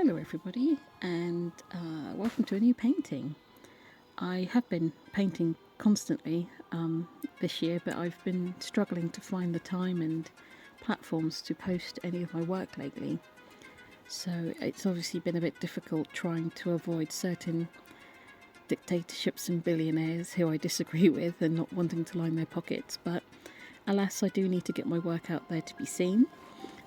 Hello everybody, and welcome to a new painting. I have been painting constantly this year, but I've been struggling to find the time and platforms to post any of my work lately. So it's obviously been a bit difficult trying to avoid certain dictatorships and billionaires who I disagree with and not wanting to line their pockets, but alas, I do need to get my work out there to be seen.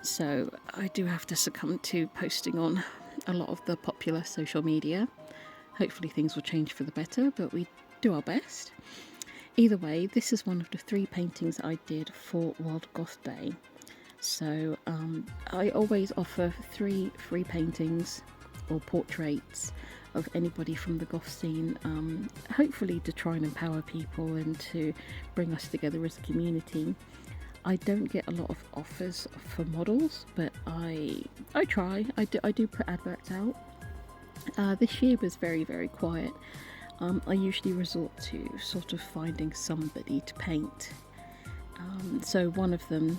So I do have to succumb to posting on a lot of the popular social media. Hopefully things will change for the better, but we do our best. Either way, this is one of the 3 paintings I did for World Goth Day. So I always offer 3 free paintings or portraits of anybody from the goth scene, hopefully to try and empower people and to bring us together as a community. I don't get a lot of offers for models, but I try. I do put adverts out. This year was very, very quiet. I usually resort to sort of finding somebody to paint. So one of them,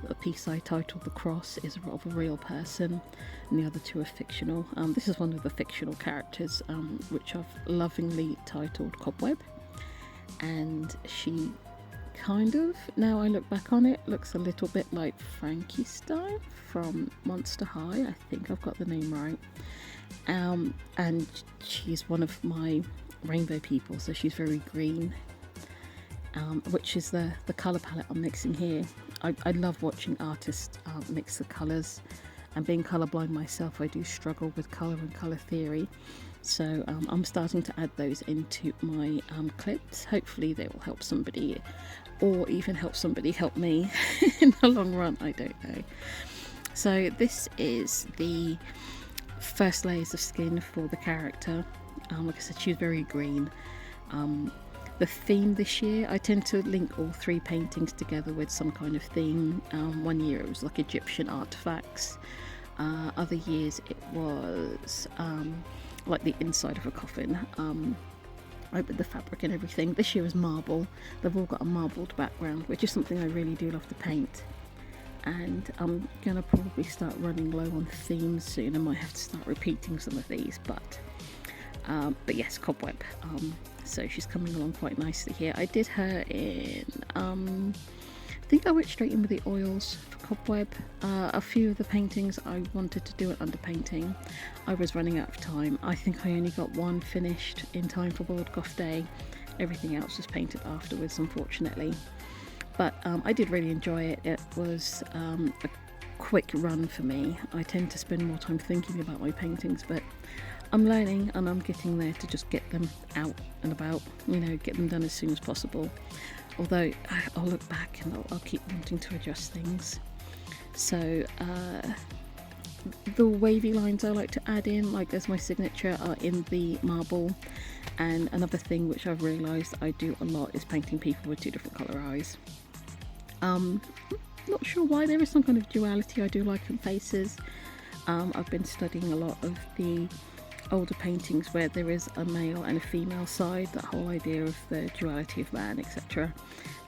a piece I titled The Cross, is of a real person, and the other 2 are fictional. This is one of the fictional characters, which I've lovingly titled Cobweb, and she kind of, now I look back on it, looks a little bit like Frankenstein from Monster High. I think I've got the name right. And she's one of my rainbow people, so she's very green, which is the colour palette I'm mixing here. I love watching artists mix the colours, and being colourblind myself, I do struggle with colour and colour theory. So I'm starting to add those into my clips. Hopefully they will help somebody, or even help somebody help me in the long run, I don't know. So this is the first layers of skin for the character. Like I said, she's very green. The theme this year, I tend to link all 3 paintings together with some kind of theme. One year it was like Egyptian artifacts. Other years it was like the inside of a coffin, with the fabric and everything. This year was marble. They've all got a marbled background, which is something I really do love to paint. And I'm gonna probably start running low on themes soon. I might have to start repeating some of these, but yes, Cobweb. So she's coming along quite nicely here. I did her in, I think I went straight in with the oils for Cobweb. A few of the paintings I wanted to do it under painting. I was running out of time. I think I only got 1 finished in time for World Goth Day. Everything else was painted afterwards, unfortunately. But I did really enjoy it. It was a quick run for me. I tend to spend more time thinking about my paintings, but I'm learning and I'm getting there to just get them out and about, get them done as soon as possible. Although I'll look back and I'll keep wanting to adjust things. So the wavy lines I like to add in, like as my signature, are in the marble. And another thing which I've realised I do a lot is painting people with 2 different colour eyes. Not sure why. There is some kind of duality I do like in faces. I've been studying a lot of the older paintings where there is a male and a female side, that whole idea of the duality of man, etc.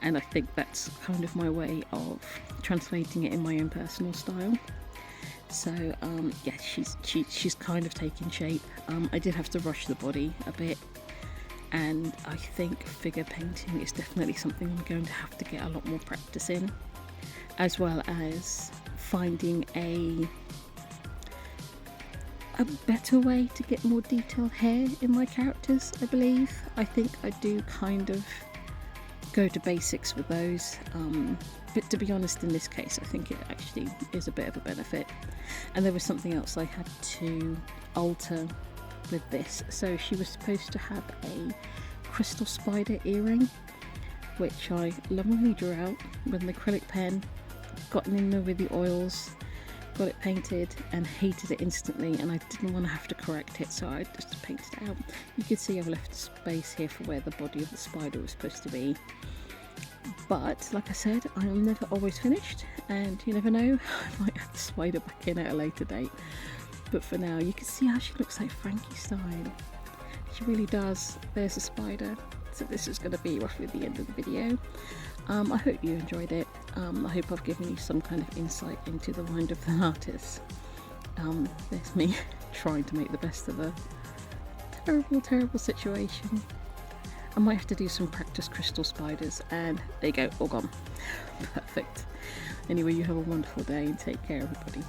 And I think that's kind of my way of translating it in my own personal style. So yeah, she's kind of taking shape. I did have to rush the body a bit, and I think figure painting is definitely something I'm going to have to get a lot more practice in, as well as finding a better way to get more detailed hair in my characters, I believe. I think I do kind of go to basics with those, but to be honest, in this case I think it actually is a bit of a benefit. And there was something else I had to alter with this. So she was supposed to have a crystal spider earring, which I lovingly drew out with an acrylic pen, gotten in there with the oils, got it painted and hated it instantly, and I didn't want to have to correct it, so I just painted it out. You can see I've left space here for where the body of the spider was supposed to be. But like I said, I'm never always finished, and you never know, I might add the spider back in at a later date. But for now, you can see how she looks like Frankenstein. She really does. There's a spider. So this is going to be roughly the end of the video. I hope you enjoyed it. I hope I've given you some kind of insight into the mind of the artist. There's me trying to make the best of a terrible, terrible situation. I might have to do some practice crystal spiders, and there you go, all gone. Perfect. Anyway, you have a wonderful day and take care, everybody.